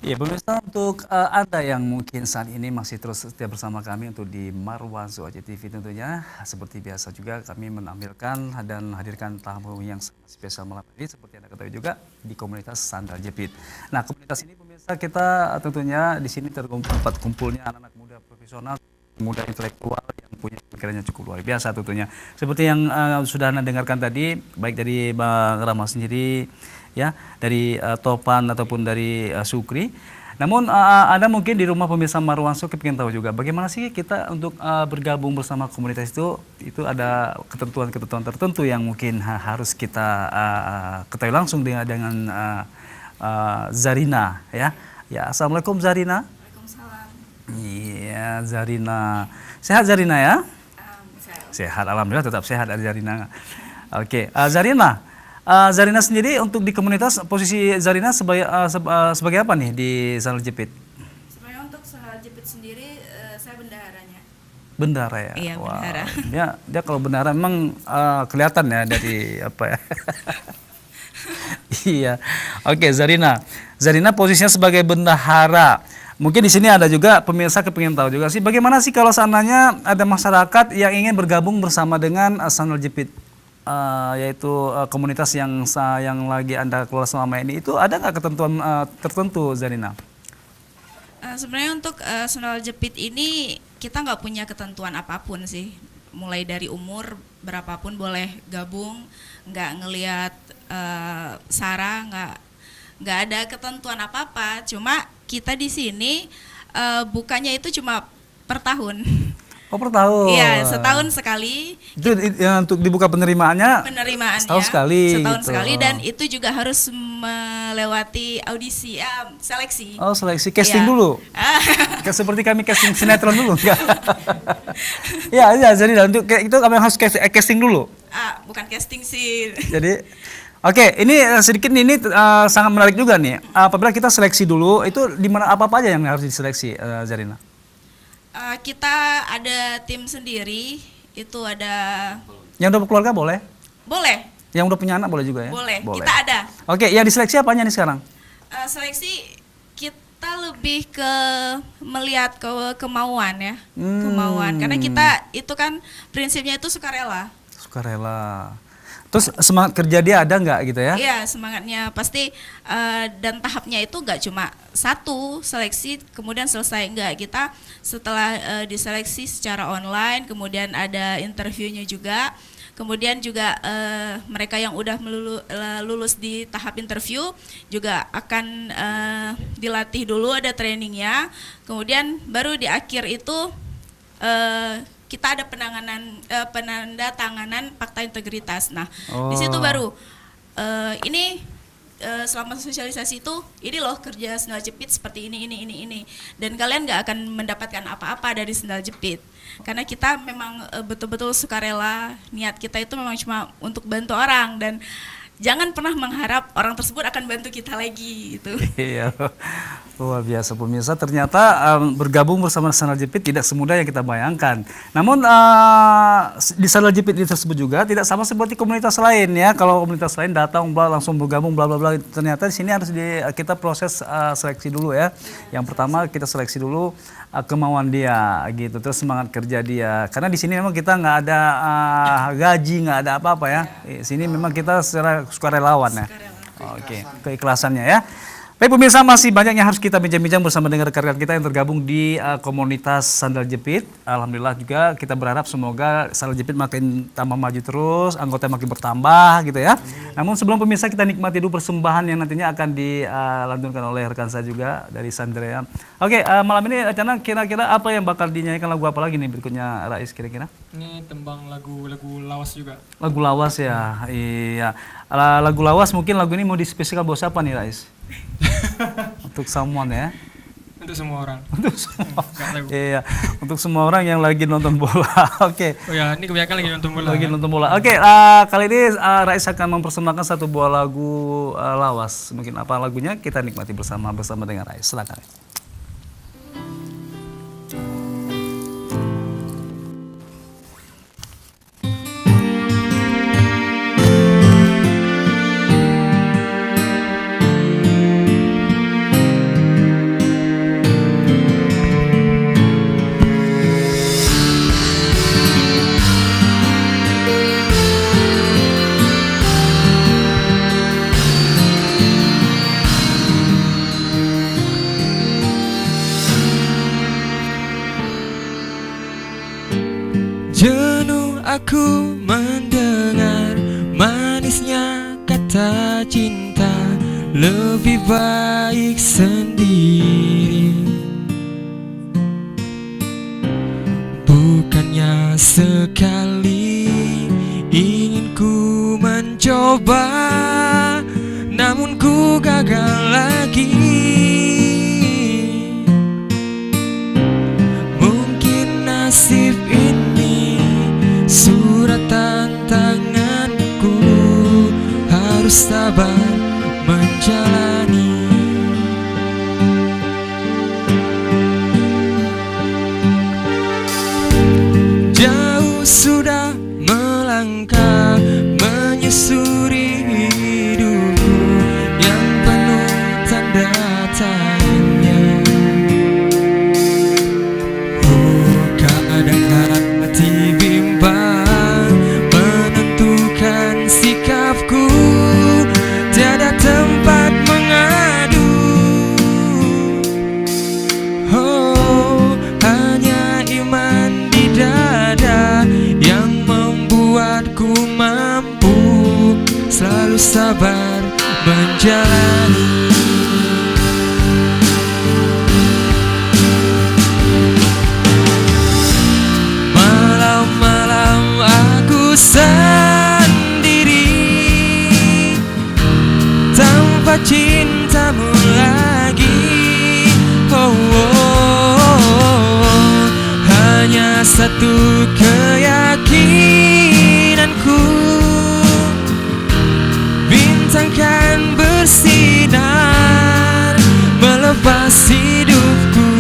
Iya, pemirsa untuk Anda yang mungkin saat ini masih terus setia bersama kami untuk di Marwazo Aceh TV tentunya. Seperti biasa juga kami menampilkan dan hadirkan tamu yang sangat spesial malam ini seperti Anda ketahui juga di komunitas Sandal Jepit. Nah, komunitas ini pemirsa kita tentunya di sini tempat kumpulnya anak-anak muda profesional, muda intelektual yang punya pikirannya cukup luar biasa tentunya. Seperti yang sudah Anda dengarkan tadi, baik dari Bang Rama sendiri, ya dari Topan ataupun dari Sukri. Namun Anda mungkin di rumah pemirsa Marwanso ingin tahu juga bagaimana sih kita untuk bergabung bersama komunitas itu ada ketentuan-ketentuan tertentu yang mungkin harus kita ketahui langsung dengan Zarina ya. Ya, Assalamualaikum Zarina. Waalaikumsalam. Iya, Zarina. Sehat Zarina ya? Sehat. Sehat, alhamdulillah tetap sehat Zarina. Oke, Zarina. Zarina sendiri untuk di komunitas posisi Zarina sebagai apa nih di Sandal Jepit? Sebenarnya untuk Sandal Jepit sendiri saya bendaharanya. Bendara ya. Iya, Wow. bendahara. Dia kalau bendara memang kelihatan ya dari apa ya? Iya. Oke, Zarina. Zarina posisinya sebagai bendahara. Mungkin di sini ada juga pemirsa kepingin tahu juga sih bagaimana sih kalau seandainya ada masyarakat yang ingin bergabung bersama dengan Sandal Jepit. Yaitu komunitas yang lagi Anda kelola selama ini itu ada nggak ketentuan tertentu Zarina? Sebenarnya untuk Sandal Jepit ini kita nggak punya ketentuan apapun sih. Mulai dari umur berapapun boleh gabung, nggak ngelihat sara, nggak ada ketentuan apa-apa. Cuma kita di sini bukannya itu cuma per tahun. Oh, per tahun. Iya, setahun sekali. Itu untuk dibuka penerimaannya Penerimaannya setahun sekali. Setahun gitu. sekali dan itu juga harus melewati audisi, seleksi. Oh, seleksi casting Ya. dulu. Seperti kami casting sinetron dulu enggak? Ya, jadi untuk itu kami harus casting dulu. Bukan casting sih. Jadi oke, ini sedikit ini sangat menarik juga nih. Apabila kita seleksi dulu, itu di mana apa aja yang harus diseleksi, Zarina? Kita ada tim sendiri, itu ada. Yang udah berkeluarga boleh? Boleh, Yang udah punya anak boleh juga ya? boleh. Kita ada. Oke, yang diseleksi apanya nih sekarang? Seleksi kita lebih ke melihat kemauan ya, kemauan. Karena kita itu kan prinsipnya itu sukarela. Sukarela. Terus semangat kerja dia ada nggak gitu ya? Iya, semangatnya pasti dan tahapnya itu nggak cuma satu seleksi kemudian selesai, enggak. Kita setelah diseleksi secara online, kemudian ada interviewnya juga. Kemudian juga mereka yang udah lulus di tahap interview juga akan dilatih dulu, ada trainingnya. Kemudian baru di akhir itu kita ada penanda tanganan fakta integritas. Nah, di situ baru ini selama sosialisasi itu ini loh kerja Sandal Jepit seperti ini dan kalian nggak akan mendapatkan apa-apa dari Sandal Jepit karena kita memang betul-betul sukarela, niat kita itu memang cuma untuk bantu orang dan jangan pernah mengharap orang tersebut akan bantu kita lagi gitu. Iya, luar biasa pemirsa. Ternyata bergabung bersama Sandal Jepit tidak semudah yang kita bayangkan. Namun di Sandal Jepit ini tersebut juga tidak sama seperti komunitas lain ya. Kalau komunitas lain datang langsung bergabung bla bla bla. Ternyata di sini harus kita proses seleksi dulu ya. Yang pertama kita seleksi dulu kemauan dia gitu, terus semangat kerja dia. Karena di sini memang kita nggak ada gaji, nggak ada apa-apa ya. Di sini memang kita secara sukarelawan ya. Oke, keikhlasannya ya. Baik pemirsa, masih banyak yang harus kita bincang-bincang bersama dengan rekan-rekan kita yang tergabung di komunitas Sandal Jepit. Alhamdulillah juga kita berharap semoga Sandal Jepit makin tambah maju terus, anggota makin bertambah gitu ya. Namun sebelum pemirsa kita nikmati dulu persembahan yang nantinya akan dilantunkan oleh rekan saya juga dari Sandrea. Oke, malam ini rencana kira-kira apa yang bakal dinyanyikan, lagu apa lagi nih berikutnya Rais kira-kira? Ini tembang lagu lawas juga. Lagu lawas ya, iya. Lagu lawas mungkin lagu ini mau dispesialkan buat siapa nih Rais? Untuk someone ya. Untuk semua orang. Untuk semua. Iya, untuk semua orang yang lagi nonton bola. Oke. Oh ya, ini kebanyakan lagi nonton bola. Lagi nonton bola. Oke, kali ini Rais akan mempersembahkan satu buah lagu lawas. Mungkin apa lagunya kita nikmati bersama dengan Rais. Silakan. aku mendengar manisnya kata cinta, lebih baik sendiri. Bukannya sekali ingin ku mencoba, namun ku gagal lagi. Mungkin nasib ini surat tantanganku, harus sabar menjalani. Jauh sudah melangkah menyusuri hidupku yang penuh tanda tanya. Kadang hati bimbang menentukan sikapku, tiada tempat mengadu. Oh, hanya iman di dada yang membuatku mampu selalu sabar menjalani. Malam-malam aku sendiri tanpa cintamu lagi. Oh, hanya satu keyakinanku, bintang kan bersinar melepas hidupku,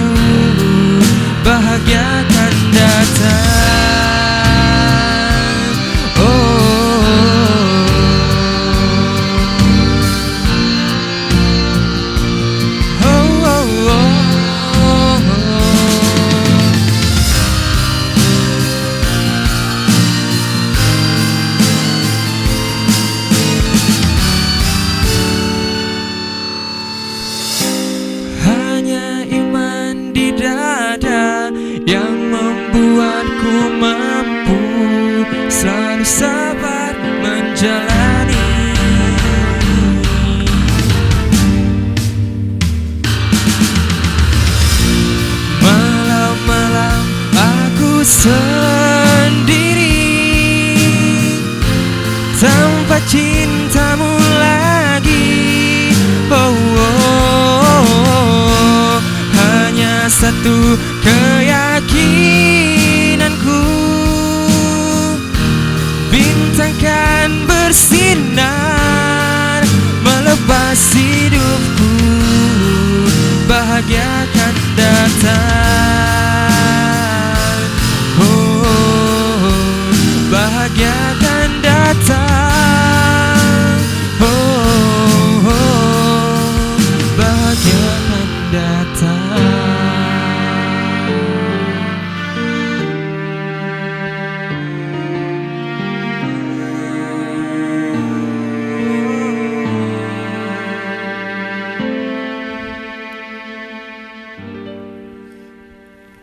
bahagia kan datang. Hanya iman di dada yang membuatku mampu selalu sabar menjalani. Malam-malam aku sendiri tanpa cintamu lagi. Hanya satu keyakinanku, bintang kan bersinar melepas hidupku, bahagia kan datang. Oh, bahagia kan datang. Oh, bahagia kan datang.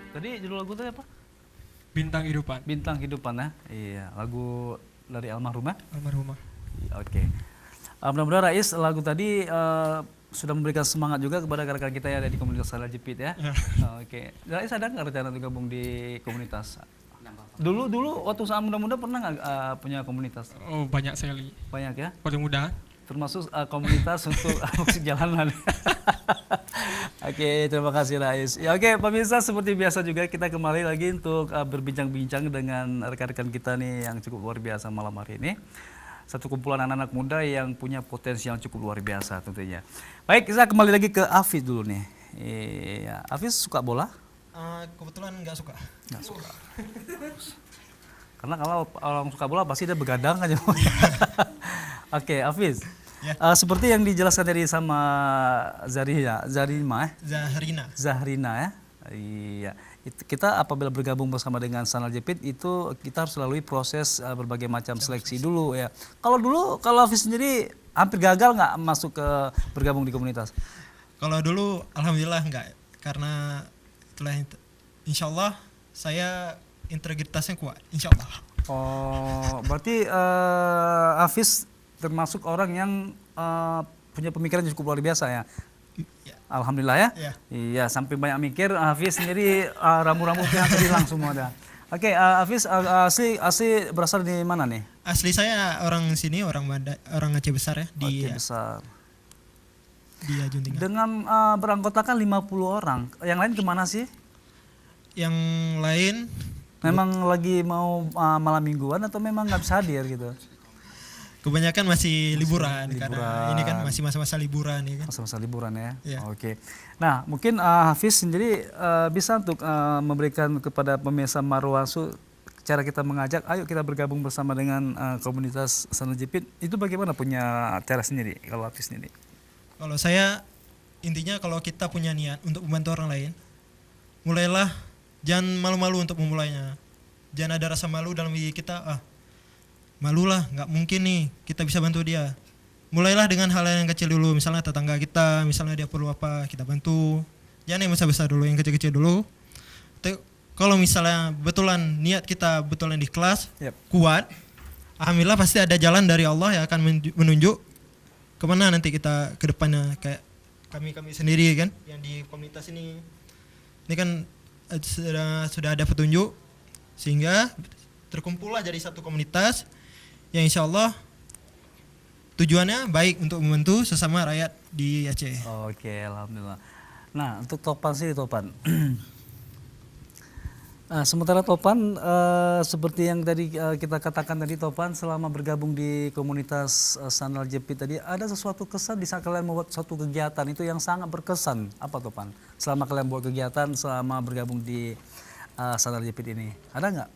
Tadi judul lagu tadi apa? Bintang Hidupan, Bintang Hidupan ya. Iya, lagu dari almarhumah. almarhumah. Oke. Mudah-mudahan Rais lagu tadi sudah memberikan semangat juga kepada rekan-rekan kita yang ada di komunitas Salah Jepit ya. Ya. Oke. Rais ada nggak rencana untuk gabung di komunitas? Dulu waktu saat muda-muda pernah nggak punya komunitas? Oh, banyak sekali. Banyak ya. Waktu muda. Termasuk komunitas untuk musik jalanan. Oke, terima kasih Rais. Ya, oke, pemirsa, seperti biasa juga kita kembali lagi untuk berbincang-bincang dengan rekan-rekan kita nih yang cukup luar biasa malam hari ini. Satu kumpulan anak-anak muda yang punya potensi yang cukup luar biasa tentunya. Baik, kita kembali lagi ke Hafiz dulu nih. Iya, Hafiz suka bola? Kebetulan nggak suka. Nggak suka. Karena kalau orang suka bola pasti dia begadang aja. Oke, Hafiz. Ya. Seperti yang dijelaskan tadi sama Zahrina ya. Iya. Kita apabila bergabung bersama dengan Sanal Jepit itu kita harus lalui proses berbagai macam seleksi dulu ya. Kalau Hafiz sendiri hampir gagal nggak masuk ke bergabung di komunitas? Kalau dulu alhamdulillah nggak, karena itulah insya Allah saya integritasnya kuat, insya Allah. Oh, berarti Hafiz termasuk orang yang punya pemikiran yang cukup luar biasa ya. Ya. Alhamdulillah ya. Ya. Iya, sampai banyak mikir Hafiz sendiri rambut-rambutnya hampir hilang semua dah. Oke, Hafiz asli berasal di mana nih? Asli saya orang sini, orang Aceh besar ya di Aceh besar. di Ajun Tinggal. Dengan beranggotakan 50 orang, yang lain kemana sih? Yang lain Memang lagi mau malam mingguan atau memang nggak bisa hadir gitu? kebanyakan masih liburan karena liburan. ini kan masih masa-masa liburan ya kan. Masa-masa liburan ya. Iya. Oke. Nah, mungkin Hafiz sendiri bisa untuk memberikan kepada pemirsa Marwasu cara kita mengajak, ayo kita bergabung bersama dengan komunitas Sandal Jepit. Itu bagaimana punya cara sendiri kalau Hafiz sendiri? Kalau saya intinya kalau kita punya niat untuk membantu orang lain, mulailah, jangan malu-malu untuk memulainya. Jangan ada rasa malu dalam diri kita, malulah, nggak mungkin nih kita bisa bantu dia. Mulailah dengan hal yang kecil dulu, misalnya tetangga kita, misalnya dia perlu apa, kita bantu. Jangan yang besar-besar dulu, yang kecil-kecil dulu. Kalau misalnya betulan niat kita betulan di kelas, Yep. kuat, alhamdulillah pasti ada jalan dari Allah yang akan menunjuk kemana nanti kita ke depannya. Kayak kami sendiri kan, yang di komunitas ini kan sudah ada petunjuk, sehingga terkumpullah jadi satu komunitas yang insya Allah tujuannya baik untuk membantu sesama rakyat di Aceh. Oke, alhamdulillah. Nah, untuk Topan sih Topan. Sementara Topan seperti yang tadi kita katakan tadi, Topan selama bergabung di komunitas Sandal Jepit tadi, ada sesuatu kesan di saat kalian membuat suatu kegiatan itu yang sangat berkesan. Apa Topan? Selama kalian buat kegiatan selama bergabung di Sandal Jepit ini, ada nggak?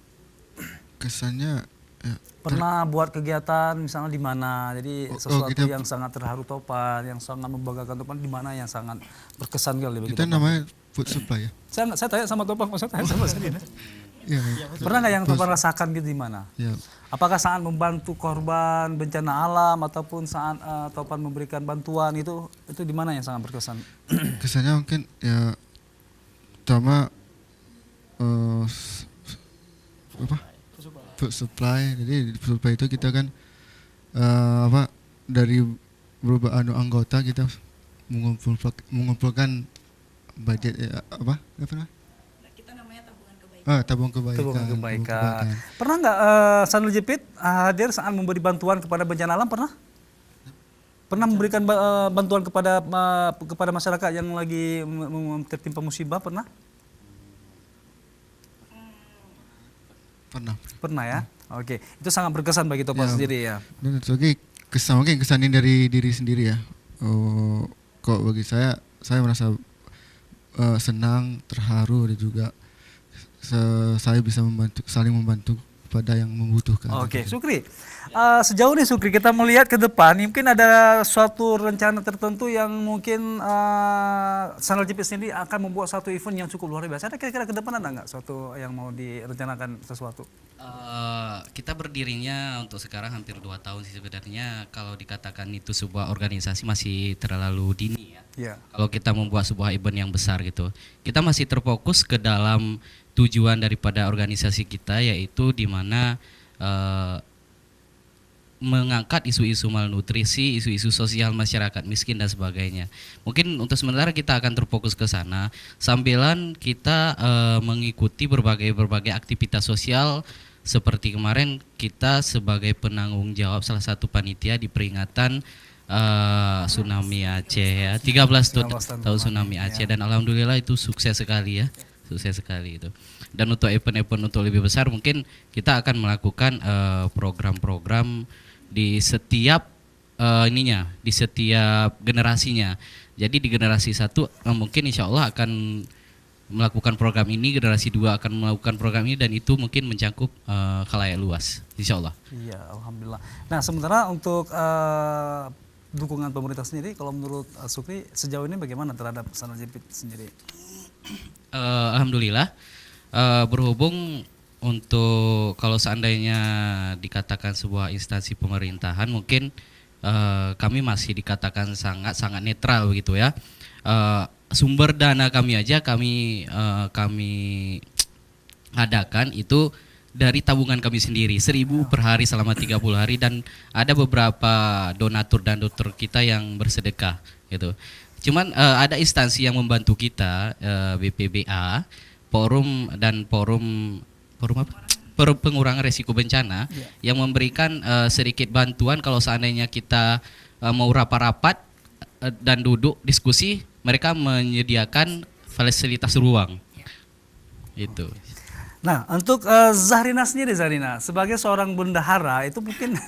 Kesannya ya, Pernah buat kegiatan misalnya di mana? Jadi sesuatu kita- yang sangat terharu Topan, yang sangat membanggakan Topan, di mana yang sangat berkesan kali bagi kita Topan? namanya food supply ya. Saya tanya sama Topan, maksudnya tanya sama Sadin. Iya. Pernah nggak yang Topan rasakan gitu di mana? Ya. Apakah saat membantu korban bencana alam ataupun saat Topan memberikan bantuan itu di mana yang sangat berkesan? Kesannya mungkin ya pertama food supply. Jadi di food supply itu kita kan dari beberapa anggota kita mengumpulkan budget apa namanya? Kita namanya tabungan kebaikan. Tabung kebaikan. Tabungan tabung kebaikan. Pernah nggak Sandal Jepit hadir saat memberi bantuan kepada bencana alam? Pernah? Pernah memberikan bantuan kepada masyarakat yang lagi tertimpa musibah? Pernah? Pernah. Pernah ya. Oke, itu sangat berkesan bagi Topan Ya. sendiri ya. Dan satu lagi mungkin kesannya dari diri sendiri ya. Kok bagi saya merasa senang, terharu, dan juga saya bisa saling membantu kepada yang membutuhkan. Oke, Sukri. Sejauh ini Sukri kita melihat ke depan, mungkin ada suatu rencana tertentu yang mungkin Sandal Jepit sendiri akan membuat satu event yang cukup luar biasa. Ada kira-kira ke depan ada nggak suatu yang mau direncanakan sesuatu? Kita berdirinya untuk sekarang hampir 2 tahun sih sebenarnya. Kalau dikatakan itu sebuah organisasi masih terlalu dini ya. Ya. Kalau kita membuat sebuah event yang besar gitu, kita masih terfokus ke dalam tujuan daripada organisasi kita, yaitu di mana mengangkat isu-isu malnutrisi, isu-isu sosial masyarakat miskin dan sebagainya. Mungkin untuk sementara kita akan terfokus ke sana, sambilan kita mengikuti berbagai aktivitas sosial. Seperti kemarin kita sebagai penanggung jawab salah satu panitia di peringatan tsunami Aceh ya, 13 tahun tsunami Aceh, dan alhamdulillah itu sukses sekali ya. Sukses sekali itu. Dan untuk event-event untuk lebih besar mungkin kita akan melakukan program-program di setiap di setiap generasinya. Jadi di generasi 1 mungkin insya Allah akan melakukan program ini, generasi 2 akan melakukan program ini, dan itu mungkin mencakup khalayak luas insya Allah. Iya, alhamdulillah. Nah, sementara untuk dukungan pemerintah sendiri, kalau menurut Sukri sejauh ini bagaimana terhadap Sandal Jepit sendiri? Alhamdulillah, berhubung untuk kalau seandainya dikatakan sebuah instansi pemerintahan, mungkin kami masih dikatakan sangat netral begitu ya. Sumber dana kami aja kami adakan itu dari tabungan kami sendiri 1.000 per hari selama 30 hari, dan ada beberapa donatur dan donatur kita yang bersedekah gitu. Cuman ada instansi yang membantu kita, BPBA, forum apa? Forum pengurangan resiko bencana, yang memberikan sedikit bantuan kalau seandainya kita mau rapat-rapat dan duduk diskusi, mereka menyediakan fasilitas ruang. Itu. Nah, untuk Zahrina sendiri, Zahrina, sebagai seorang bendahara itu mungkin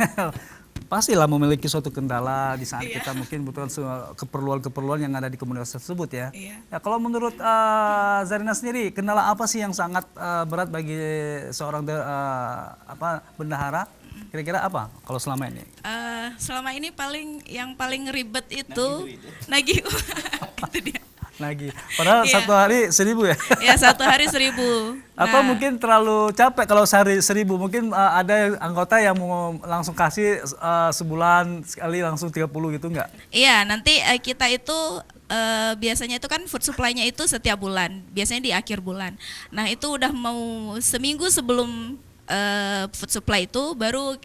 pastilah memiliki suatu kendala di saat kita mungkin butuhkan keperluan-keperluan yang ada di komunitas tersebut ya. Ya, kalau menurut Zahrina sendiri, kendala apa sih yang sangat berat bagi seorang bendahara? Kira-kira apa kalau selama ini? Selama ini yang paling ribet itu nagih itu dia. Lagi. Padahal satu hari 1.000 ya? Ya, 1 hari 1.000. Atau mungkin terlalu capek kalau sehari 1.000. Mungkin ada anggota yang mau langsung kasih sebulan sekali langsung 30 gitu enggak? Iya, nanti kita itu biasanya itu kan food supply-nya itu setiap bulan, biasanya di akhir bulan. Nah, itu udah mau seminggu sebelum food supply itu baru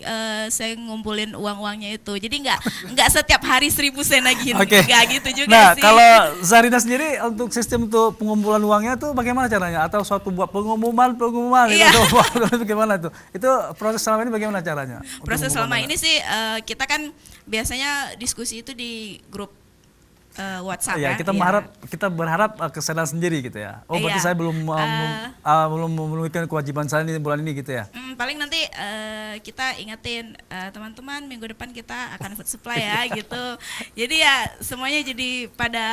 saya ngumpulin uang-uangnya itu. Jadi nggak setiap hari 1.000 saya nagihin. Oke. Nggak gitu juga Nah, sih. kalau Zarina sendiri untuk sistem untuk pengumpulan uangnya tuh bagaimana caranya? Atau suatu buat pengumuman Iya. gitu, bagaimana tuh? Itu proses selama ini bagaimana caranya? untuk Proses selama pengumpulan ini sih kita kan biasanya diskusi itu di grup WhatsApp ya, ya. kita berharap kesadaran sendiri gitu ya. Oh, berarti Iya. saya belum memenuhi kewajiban saya ini bulan ini gitu ya. Paling nanti kita ingetin teman-teman minggu depan kita akan food supply ya gitu. Jadi ya semuanya jadi pada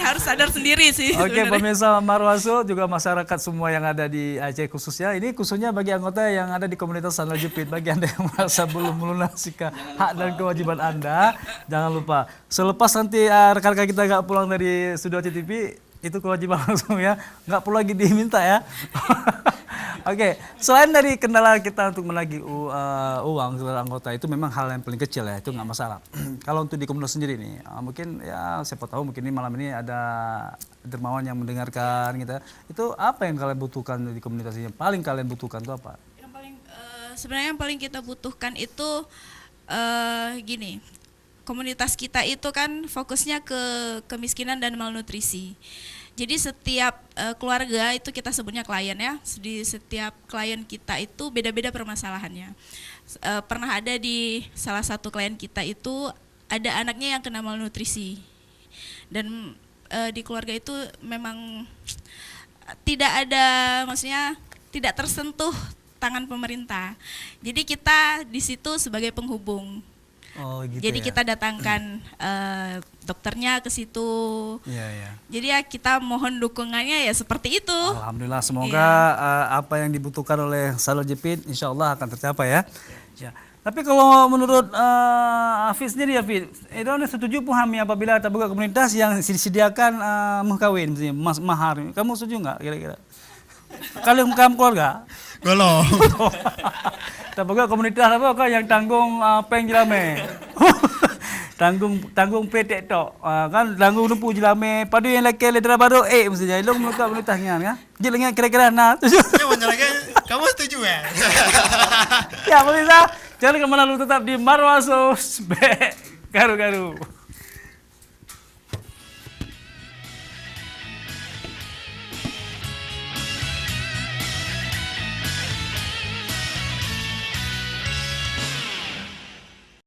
harus sadar sendiri sih. Oke, sebenarnya. pemirsa Marwaso juga masyarakat semua yang ada di Aceh khususnya. Ini khususnya bagi anggota yang ada di komunitas Sandal Jepit. Bagi Anda yang merasa belum melunasi hak dan kewajiban Anda, jangan lupa. Selepas nanti rekan-rekan kita nggak pulang dari studio CTV, itu kewajiban langsung ya. Nggak perlu lagi diminta ya. Oke, selain dari kendala kita untuk menagih uang kepada anggota, itu memang hal yang paling kecil ya, itu nggak masalah. Kalau untuk di komunitas sendiri nih, mungkin ya siapa tahu mungkin ini malam ini ada dermawan yang mendengarkan gitu ya. Itu apa yang kalian butuhkan di komunitas ini? Paling kalian butuhkan itu apa? Yang paling sebenarnya yang paling kita butuhkan itu gini. Komunitas kita itu kan fokusnya ke kemiskinan dan malnutrisi. Jadi setiap keluarga itu kita sebutnya klien ya. Di setiap klien kita itu beda-beda permasalahannya. Pernah ada di salah satu klien kita itu ada anaknya yang kena malnutrisi. Dan di keluarga itu memang tidak ada, maksudnya tidak tersentuh tangan pemerintah. Jadi kita di situ sebagai penghubung. Oh, gitu. Jadi ya? kita datangkan dokternya ke situ. Iya, iya. Jadi ya kita mohon dukungannya ya seperti itu. Alhamdulillah, semoga apa yang dibutuhkan oleh Sandal Jepit insya Allah akan tercapai ya. Ya. Tapi kalau menurut Hafiz sendiri ya, Hafiz, itu Anda setuju pahami apabila terbuka komunitas yang disediakan mahkawin, misalnya mahar, kamu setuju nggak kira-kira? Kalian kamu keluarga? Golong. Terbuka komunitas apa kok yang tanggung peng jelame. tanggung PT tok. Kan tanggung numpu jelame padu yang laki ledra baru mestinya ilmu muka komunitasnya ya. Jelengnya kira-kira nah setuju. Ya menyalahkan kamu setuju ya? Ya pemirsa, jangan kemana-mana, tetap di Marwaso Garu-garu.